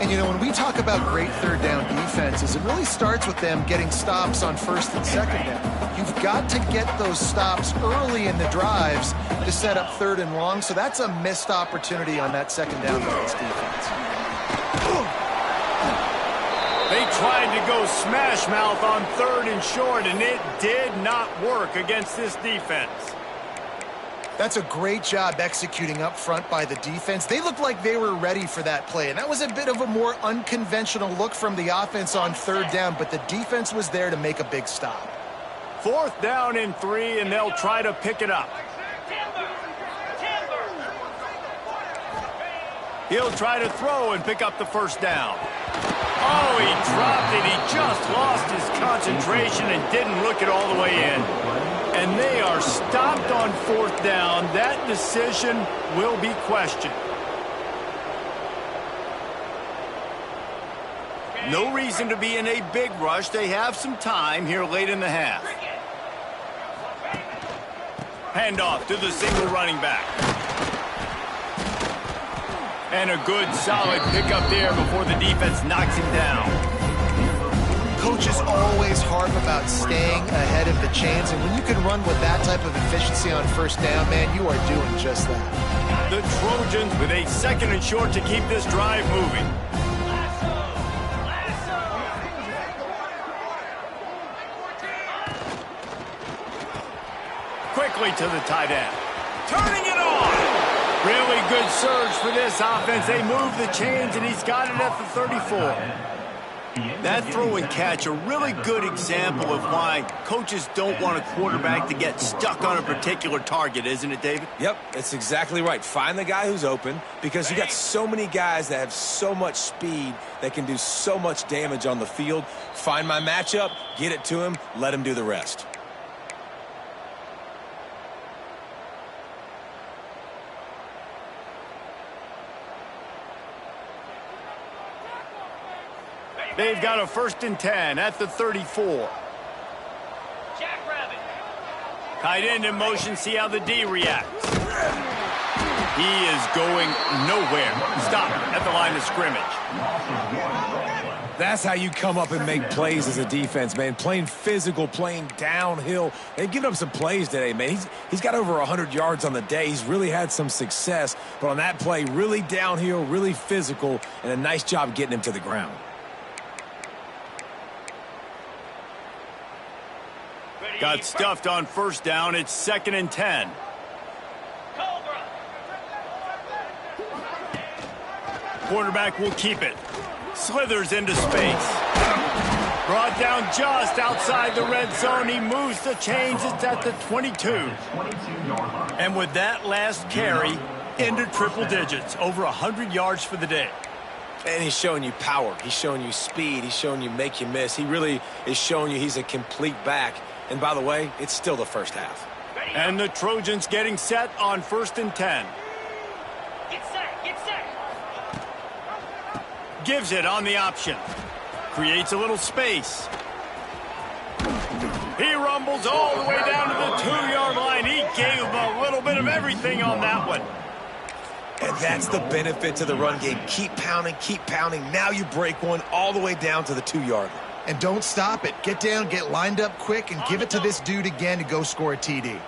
And, you know, when we talk about great third down defenses, it really starts with them getting stops on first and second down. You've got to get those stops early in the drives to set up third and long, so that's a missed opportunity on that second down by this defense. They tried to go smash mouth on 3rd and short, and it did not work against this defense. That's a great job executing up front by the defense. They looked like they were ready for that play, and that was a bit of a more unconventional look from the offense on 3rd down, but the defense was there to make a big stop. 4th down and 3, and they'll try to pick it up. He'll try to throw and pick up the first down. Oh, he dropped it. He just lost his concentration and didn't look it all the way in. And they are stopped on 4th down. That decision will be questioned. No reason to be in a big rush. They have some time here late in the half. Handoff to the single running back. And a good, solid pickup there before the defense knocks him down. Coaches always harp about staying ahead of the chains, and when you can run with that type of efficiency on first down, man, you are doing just that. The Trojans with a 2nd and short to keep this drive moving. Quickly to the tight end. Turning it on. Really good surge for this offense. They move the chains, and he's got it at the 34. That throw and catch, a really good example of why coaches don't want a quarterback to get stuck on a particular target, isn't it, David? Yep, that's exactly right. Find the guy who's open, because you got so many guys that have so much speed that can do so much damage on the field. Find my matchup, get it to him, let him do the rest. They've got a 1st and 10 at the 34. Tight end in motion, see how the D reacts. He is going nowhere. Stop at the line of scrimmage. That's how you come up and make plays as a defense, man. Playing physical, playing downhill. They've given up some plays today, man. He's got over 100 yards on the day. He's really had some success. But on that play, really downhill, really physical, and a nice job getting him to the ground. Got stuffed on 1st down. It's 2nd and 10. Quarterback will keep it. Slithers into space. Brought down just outside the red zone. He moves the chains. It's at the 22. And with that last carry, into triple digits. Over 100 yards for the day. And he's showing you power. He's showing you speed. He's showing you make you miss. He really is showing you he's a complete back. And by the way, it's still the first half. And the Trojans getting set on 1st and 10. Get set, get set. Gives it on the option. Creates a little space. He rumbles all the way down to the 2-yard line. He gave a little bit of everything on that one. And that's the benefit to the run game. Keep pounding, keep pounding. Now you break one all the way down to the 2-yard line. And don't stop it. Get down, get lined up quick, and give it to this dude again to go score a TD.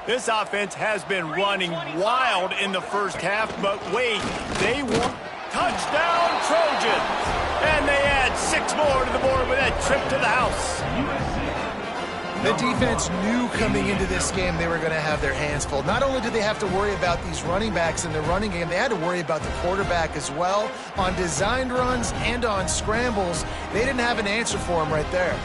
This offense has been running wild in the first half, but wait, they won. Touchdown, Trojans! And they add 6 more to the board with that trip to the house. The defense knew coming into this game they were going to have their hands full. Not only did they have to worry about these running backs in the running game, they had to worry about the quarterback as well. On designed runs and on scrambles, they didn't have an answer for him right there.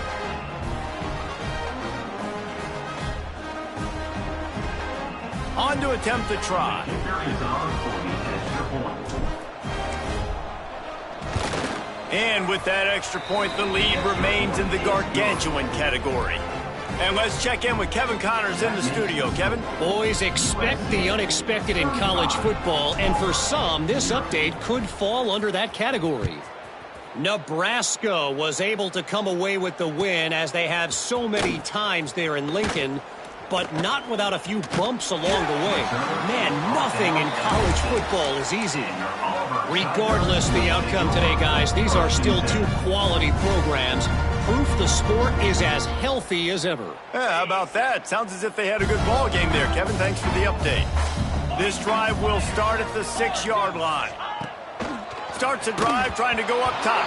On to attempt the try. And with that extra point, the lead remains in the gargantuan category. And let's check in with Kevin Connors in the studio. Kevin? Boys, expect the unexpected in college football, and for some, this update could fall under that category. Nebraska was able to come away with the win, as they have so many times there in Lincoln, but not without a few bumps along the way. Man, nothing in college football is easy. Regardless the outcome today, guys, these are still 2 quality programs. Proof the sport is as healthy as ever. Yeah, how about that? Sounds as if they had a good ball game there, Kevin. Thanks for the update. This drive will start at the 6-yard line. Starts a drive trying to go up top.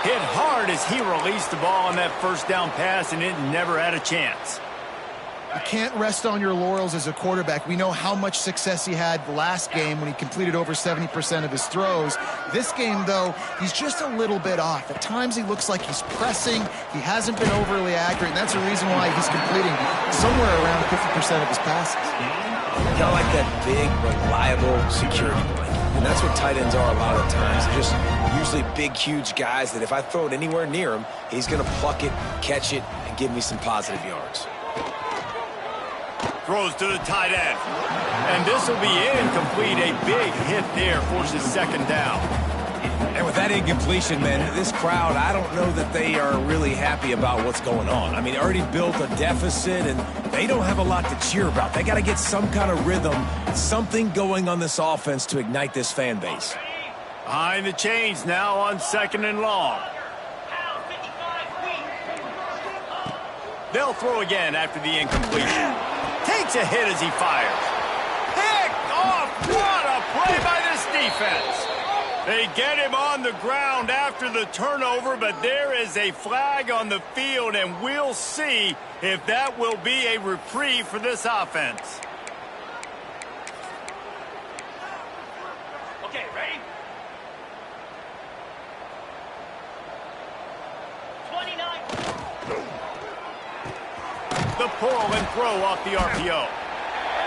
Hit hard as he released the ball on that first down pass, and it never had a chance. You can't rest on your laurels as a quarterback. We know how much success he had last game when he completed over 70% of his throws. This game, though, he's just a little bit off. At times he looks like he's pressing. He hasn't been overly accurate, and that's the reason why he's completing somewhere around 50% of his passes. Got like that big, reliable security blanket. And that's what tight ends are a lot of times. They're just usually big, huge guys that if I throw it anywhere near him, he's going to pluck it, catch it, and give me some positive yards. Throws to the tight end. And this will be incomplete. A big hit there forces 2nd down. And with that incompletion, man, this crowd, I don't know that they are really happy about what's going on. I mean, already built a deficit, and they don't have a lot to cheer about. They got to get some kind of rhythm, something going on this offense to ignite this fan base. Behind the chains now on 2nd and long. They'll throw again after the incompletion. Takes a hit as he fires. Picked off! What a play by this defense! They get him on the ground after the turnover, but there is a flag on the field, and we'll see if that will be a reprieve for this offense. Okay, ready? 29. The pull and throw off the RPO.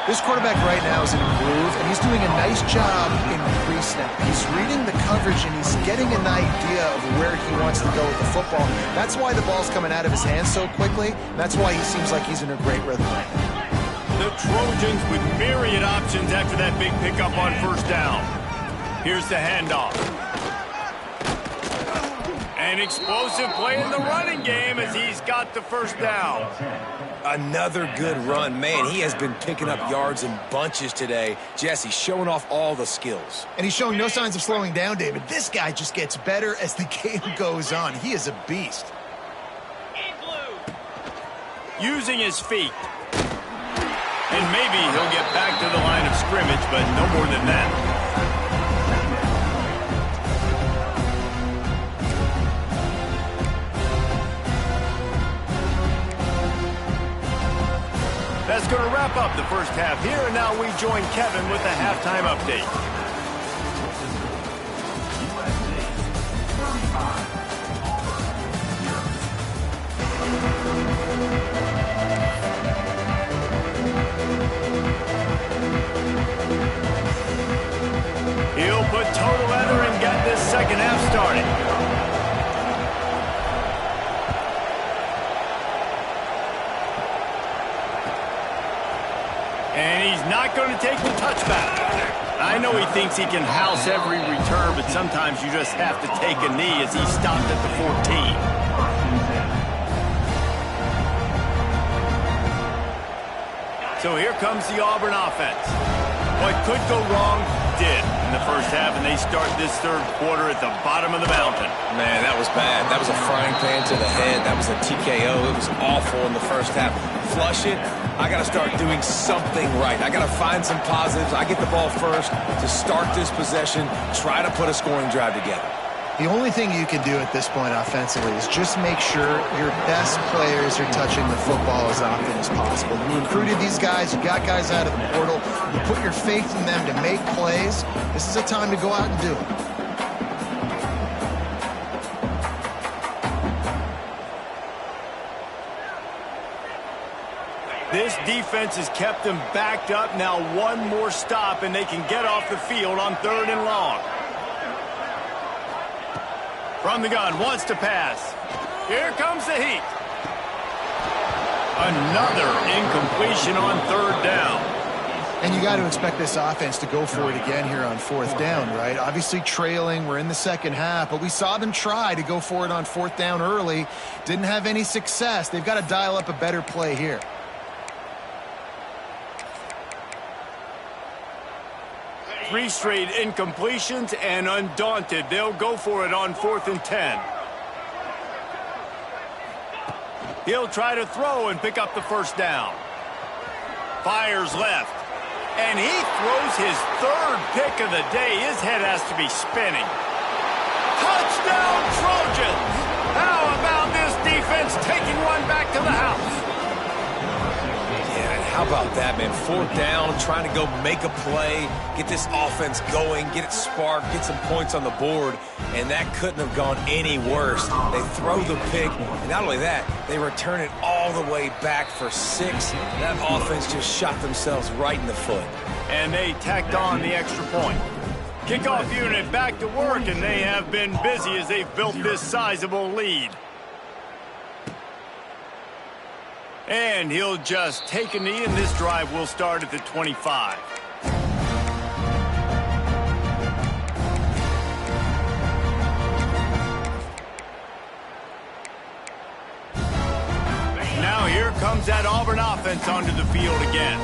This quarterback right now is in a groove, and he's doing a nice job in pre-snap. He's reading the coverage, and he's getting an idea of where he wants to go with the football. That's why the ball's coming out of his hands so quickly. That's why he seems like he's in a great rhythm right now. The Trojans with myriad options after that big pickup on 1st down. Here's the handoff. An explosive play in the running game as he's got the 1st down. Another good run. Man, he has been picking up yards in bunches today. Jesse, showing off all the skills. And he's showing no signs of slowing down, David. This guy just gets better as the game goes on. He is a beast. Using his feet. And maybe he'll get back to the line of scrimmage, but no more than that. That's going to wrap up the first half here, and now we join Kevin with the halftime update. He'll put total leather and get this second half started. And he's not going to take the touchback. I know he thinks he can house every return, but sometimes you just have to take a knee as he stopped at the 14. So here comes the Auburn offense. What could go wrong did in the first half, and they start this third quarter at the bottom of the mountain. Man, that was bad. That was a frying pan to the head. That was a TKO. It was awful in the first half. Flush it. I got to start doing something right. I got to find some positives. I get the ball first to start this possession, try to put a scoring drive together. The only thing you can do at this point offensively is just make sure your best players are touching the football as often as possible. You recruited these guys, you got guys out of the portal, you put your faith in them to make plays. This is a time to go out and do it. This defense has kept them backed up. Now one more stop, and they can get off the field on 3rd and long. From the gun, wants to pass. Here comes the heat. Another incompletion on 3rd down. And you got to expect this offense to go for it again here on 4th down, right? Obviously trailing, we're in the second half, but we saw them try to go for it on 4th down early. Didn't have any success. They've got to dial up a better play here. Three straight incompletions, and undaunted, they'll go for it on 4th and 10. He'll try to throw and pick up the first down. Fires left, and he throws his 3rd pick of the day. His head has to be spinning. Touchdown, Trojans! How about this defense taking one back to the house? How about that, man? 4th down, trying to go make a play, get this offense going, get it sparked, get some points on the board, and that couldn't have gone any worse. They throw the pick, and not only that, they return it all the way back for 6. That offense just shot themselves right in the foot. And they tacked on the extra point. Kickoff unit back to work, and they have been busy as they've built this sizable lead. And he'll just take a knee, and this drive will start at the 25. Now here comes that Auburn offense onto the field again.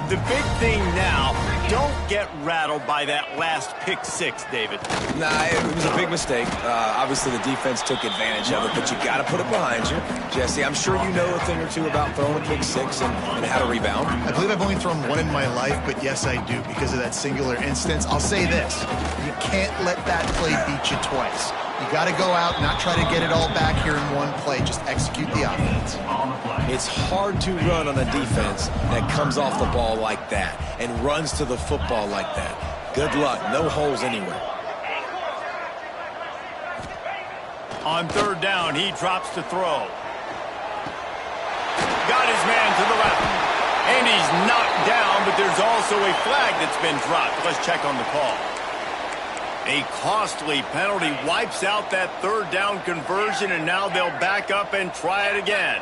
The big thing now, don't get rattled by that last pick 6, David. Nah, it was a big mistake. Obviously, the defense took advantage of it, but you got to put it behind you. Jesse, I'm sure you know a thing or two about throwing a pick 6 and how to rebound. I believe I've only thrown one in my life, but yes, I do because of that singular instance. I'll say this. You can't let that play beat you twice. You got to go out, not try to get it all back here in one play. Just execute the offense. It's hard to run on a defense that comes off the ball like that and runs to the football like that. Good luck. No holes anywhere. On 3rd down, he drops to throw. Got his man to the left. And he's knocked down, but there's also a flag that's been dropped. Let's check on the call. A costly penalty wipes out that 3rd down conversion, and now they'll back up and try it again.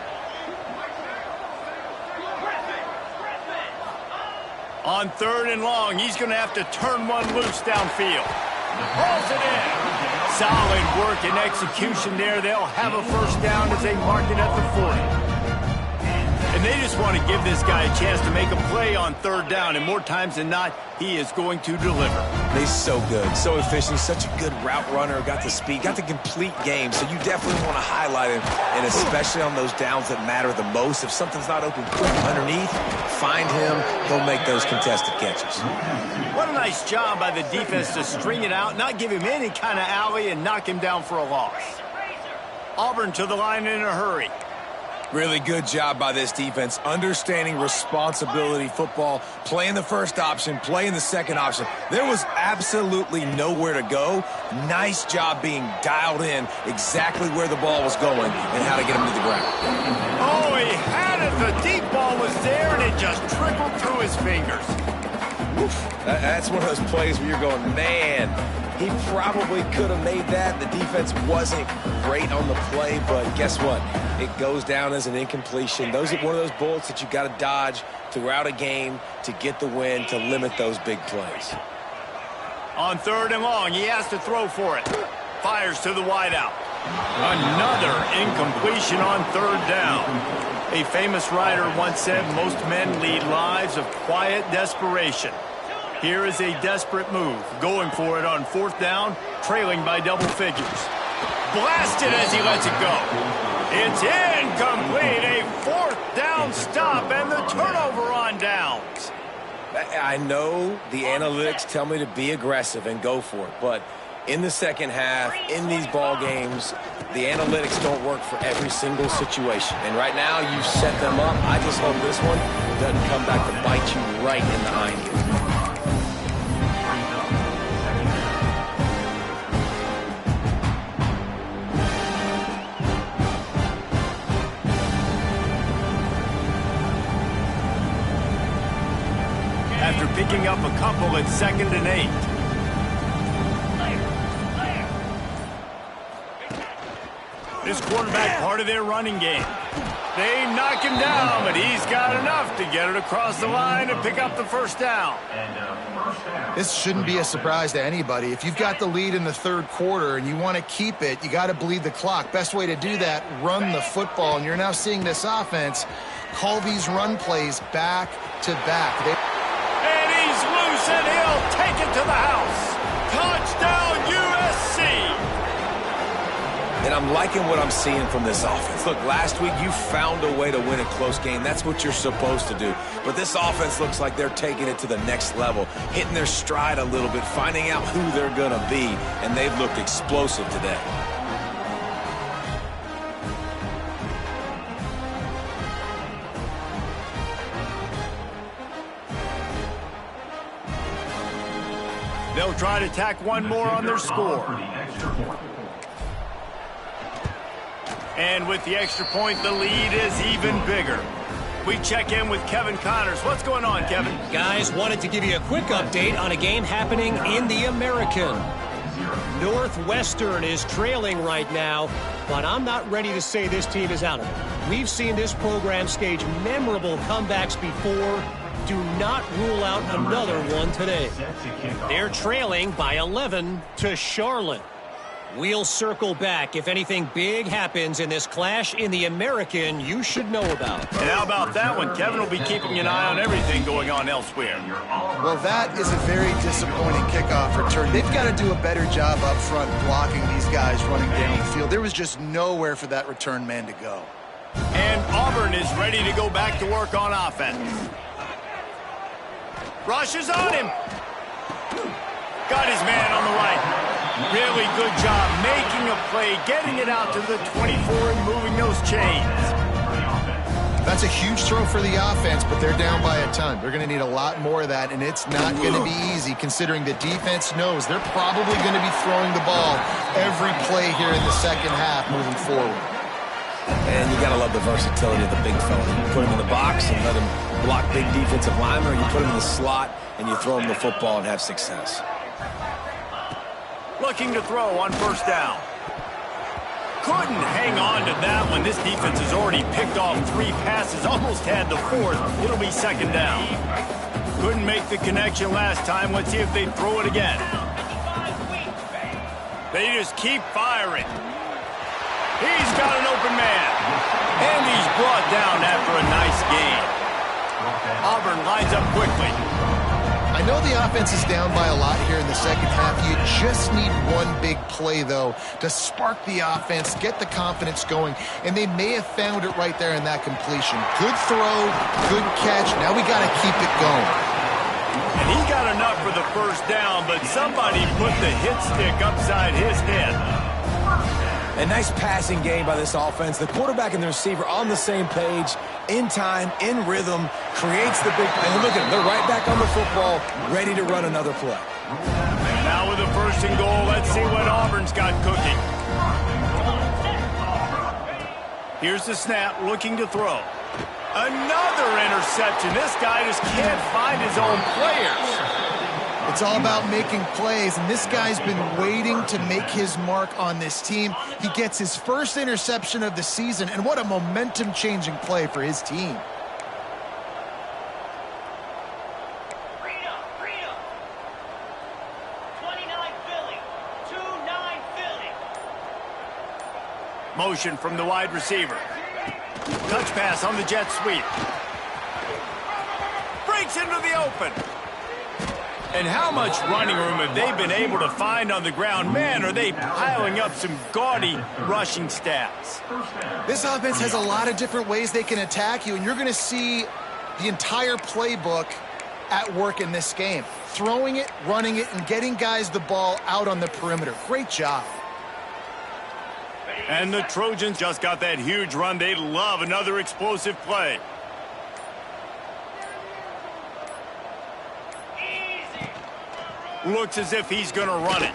On 3rd and long, he's going to have to turn one loose downfield. Pulls it in. Solid work and execution there. They'll have a first down as they mark it at the 40. And they just want to give this guy a chance to make a play on 3rd down, and more times than not, he is going to deliver. He's so good, so efficient, such a good route runner, got the speed, got the complete game, so you definitely want to highlight him, and especially on those downs that matter the most. If something's not open quick underneath, find him, he'll make those contested catches. What a nice job by the defense to string it out, not give him any kind of alley, and knock him down for a loss. Auburn to the line in a hurry. Really good job by this defense, understanding responsibility football, playing the first option, playing the second option. There was absolutely nowhere to go. Nice job being dialed in exactly where the ball was going and how to get him to the ground. Oh, he had it. The deep ball was there, and it just trickled through his fingers. That's one of those plays where you're going, man, he probably could have made that. The defense wasn't great on the play, but guess what? It goes down as an incompletion. Those are one of those bullets that you got to dodge throughout a game to get the win, to limit those big plays. On 3rd and long, he has to throw for it. Fires to the wideout. Another incompletion on 3rd down. A famous writer once said most men lead lives of quiet desperation. Here is a desperate move, going for it on 4th down, trailing by double figures. Blasted as he lets it go. It's incomplete, a 4th down stop, and the turnover on downs. I know the analytics tell me to be aggressive and go for it, but in the second half, in these ball games, the analytics don't work for every single situation. And right now, you've set them up. I just hope this one doesn't come back to bite you right in the hind end. After picking up a couple at 2nd and 8. This quarterback part of their running game. They knock him down, but he's got enough to get it across the line and pick up the 1st down. This shouldn't be a surprise to anybody. If you've got the lead in the 3rd quarter and you want to keep it, you got to bleed the clock. Best way to do that, run the football. And you're now seeing this offense call these run plays back to back. And he's loose, and he'll take it to the house. Touchdown, USC. And I'm liking what I'm seeing from this offense. Look, last week you found a way to win a close game. That's what you're supposed to do. But this offense looks like they're taking it to the next level, hitting their stride a little bit, finding out who they're going to be, and they've looked explosive today. They'll try to tack one more on their score. And with the extra point, the lead is even bigger. We check in with Kevin Connors. What's going on, Kevin? Guys, wanted to give you a quick update on a game happening in the American. Northwestern is trailing right now, but I'm not ready to say this team is out of it. We've seen this program stage memorable comebacks before. Do not rule out another one today. They're trailing by 11 to Charlotte. We'll circle back if anything big happens in this clash in the American you should know about. And how about that one? Kevin will be keeping an eye on everything going on elsewhere. Well, that is a very disappointing kickoff return. They've got to do a better job up front blocking these guys running down the field. There was just nowhere for that return man to go. And Auburn is ready to go back to work on offense. Rush is on him. Got his man on the right. Really good job making a play, getting it out to the 24 and moving those chains. That's a huge throw for the offense, but they're down by a ton. They're going to need a lot more of that, and it's not going to be easy considering the defense knows they're probably going to be throwing the ball every play here in the second half moving forward. And you got to love the versatility of the big fella. You put him in the box and let him block big defensive linemen, or you put him in the slot and you throw him the football and have success. Looking to throw on 1st down. Couldn't hang on to that one. This defense has already picked off 3 passes, almost had the 4th. It'll be 2nd down. Couldn't make the connection last time. Let's see if they throw it again. They just keep firing. He's got an open man. And he's brought down after a nice game. Auburn lines up quickly. I know the offense is down by a lot here in the second half. You just need one big play, though, to spark the offense, get the confidence going, and they may have found it right there in that completion. Good throw, good catch. Now we got to keep it going. And he got enough for the 1st down, but somebody put the hit stick upside his head. A nice passing game by this offense. The quarterback and the receiver on the same page, in time, in rhythm, creates the big play. And look at them. They're right back on the football, ready to run another play. And now with the first and goal, let's see what Auburn's got cooking. Here's the snap, looking to throw. Another interception. This guy just can't find his own players. It's all about making plays, and this guy's been waiting to make his mark on this team. He gets his first interception of the season, and what a momentum-changing play for his team. Freedom. 29 Philly. 2-9 Philly. Motion from the wide receiver. Touch pass on the jet sweep. Breaks into the open. And how much running room have they been able to find on the ground? Man, are they piling up some gaudy rushing stats. This offense has a lot of different ways they can attack you, and you're going to see the entire playbook at work in this game. Throwing it, running it, and getting guys the ball out on the perimeter. Great job. And the Trojans just got that huge run. They love another explosive play. Looks as if he's going to run it.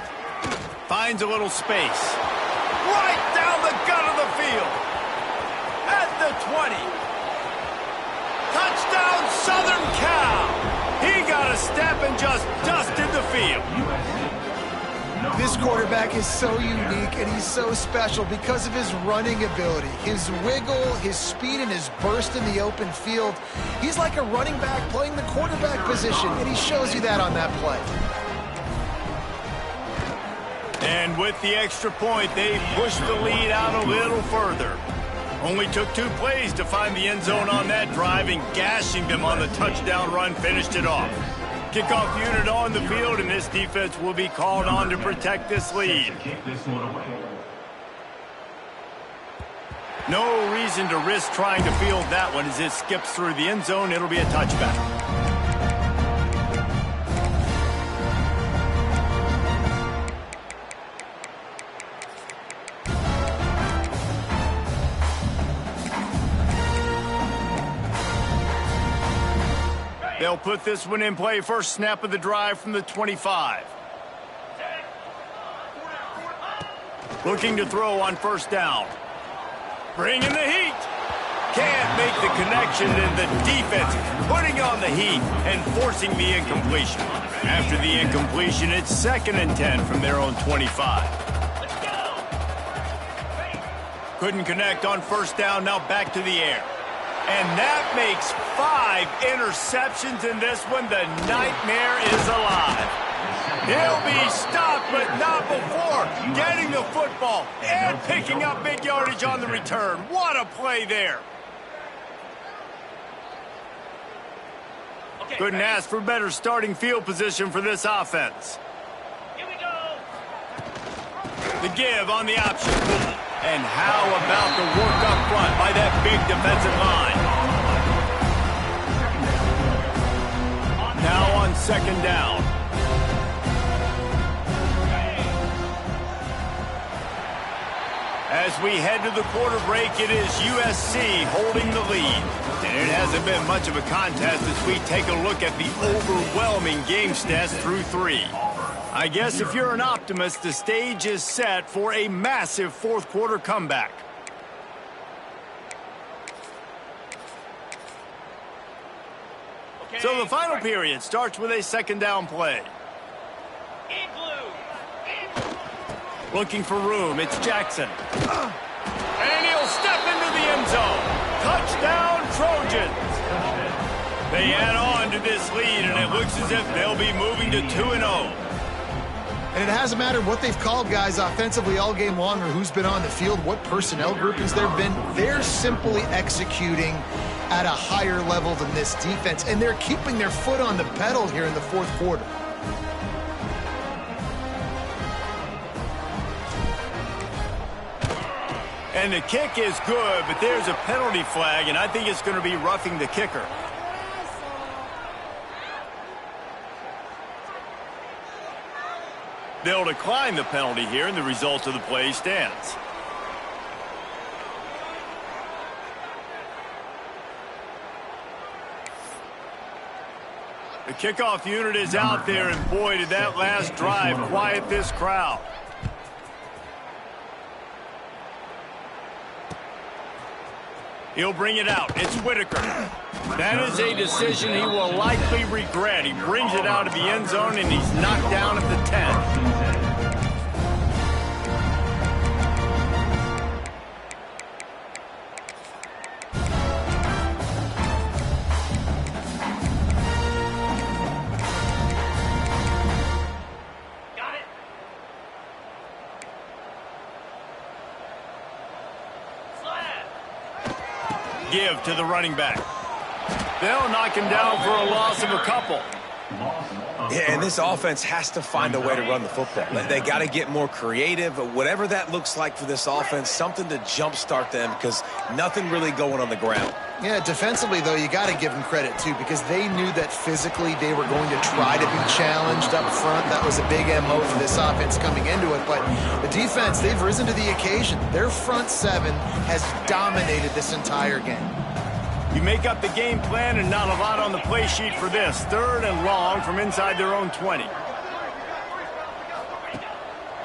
Finds a little space. Right down the gut of the field. At the 20. Touchdown, Southern Cal. He got a step and just dusted the field. This quarterback is so unique, and he's so special because of his running ability, his wiggle, his speed, and his burst in the open field. He's like a running back playing the quarterback position, and he shows you that on that play. And with the extra point, they pushed the lead out a little further. Only took 2 plays to find the end zone on that drive, and gashing them on the touchdown run finished it off. Kickoff unit on the field, and this defense will be called on to protect this lead. No reason to risk trying to field that one. As it skips through the end zone, it'll be a touchback. They'll put this one in play. First snap of the drive from the 25. Looking to throw on first down. Bringing the heat. Can't make the connection, and the defense putting on the heat and forcing the incompletion. After the incompletion, it's 2nd and 10 from their own 25. Couldn't connect on first down. Now back to the air. And that makes 5 interceptions in this one. The nightmare is alive. He'll be stopped, but not before getting the football and picking up big yardage on the return. What a play there. Couldn't ask for better starting field position for this offense. Here we go. The give on the option. And how about the work up front by that big defensive line? Now on 2nd down. As we head to the quarter break, it is USC holding the lead. And it hasn't been much of a contest as we take a look at the overwhelming game stats through 3. I guess if you're an optimist, the stage is set for a massive 4th quarter comeback. Okay, So the final period starts with a 2nd down play. In blue. Looking for room, it's Jackson. And he'll step into the end zone. Touchdown, Trojans. They add on to this lead, and it looks as if they'll be moving to 2-0. And it hasn't mattered what they've called guys offensively all game long or who's been on the field, what personnel groupings there have been. They're simply executing at a higher level than this defense, and they're keeping their foot on the pedal here in the 4th quarter. And the kick is good, but there's a penalty flag, and I think it's going to be roughing the kicker. They'll decline the penalty here, and the result of the play stands. The kickoff unit is out there, and boy, did that last drive quiet this crowd. He'll bring it out. It's Whitaker. That is a decision he will likely regret. He brings it out of the end zone, and he's knocked down at the 10. Give to the running back. They'll knock him down for a loss of a couple. Yeah, and this offense has to find a way to run the football. They got to get more creative. Whatever that looks like for this offense, something to jumpstart them because nothing really going on the ground. Yeah, defensively, though, you got to give them credit, too, because they knew that physically they were going to try to be challenged up front. That was a big MO for this offense coming into it. But the defense, they've risen to the occasion. Their front seven has dominated this entire game. You make up the game plan and not a lot on the play sheet for this. 3rd and long from inside their own 20.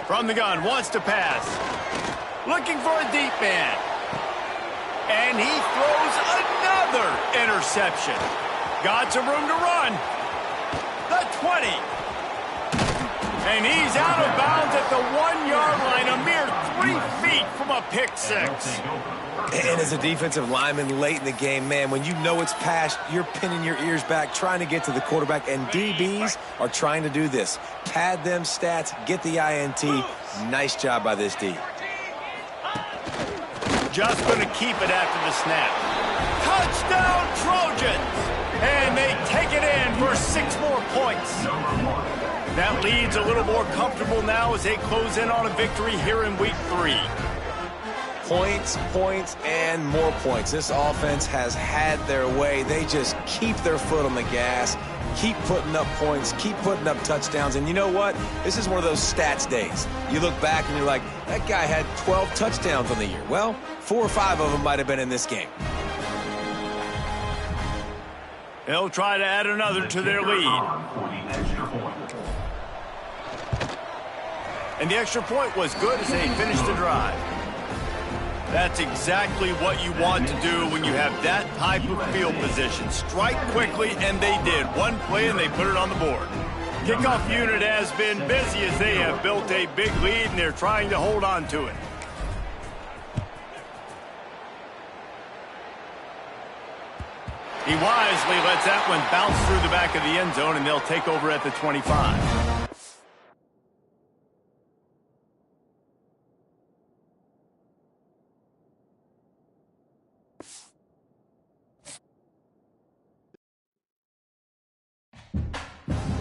From the gun, wants to pass. Looking for a deep man. And he throws another interception. Got some room to run. The 20. And he's out of bounds at the 1-yard line, a mere 3 feet from a pick six. And as a defensive lineman late in the game, man, when you know it's passed, you're pinning your ears back, trying to get to the quarterback, and DBs are trying to do this. Pad them stats, get the INT. Nice job by this D. Just going to keep it after the snap. Touchdown, Trojans! And they take it in for 6 more points. That lead's a little more comfortable now as they close in on a victory here in week 3. Points, points, and more points. This offense has had their way. They just keep their foot on the gas, keep putting up points, keep putting up touchdowns. And you know what? This is one of those stats days. You look back and you're like, that guy had 12 touchdowns on the year. Well, 4 or 5 of them might have been in this game. They'll try to add another to their lead. And the extra point was good as they finished the drive. That's exactly what you want to do when you have that type of field position. Strike quickly, and they did. One play, and they put it on the board. Kickoff unit has been busy as they have built a big lead, and they're trying to hold on to it. He wisely lets that one bounce through the back of the end zone, and they'll take over at the 25.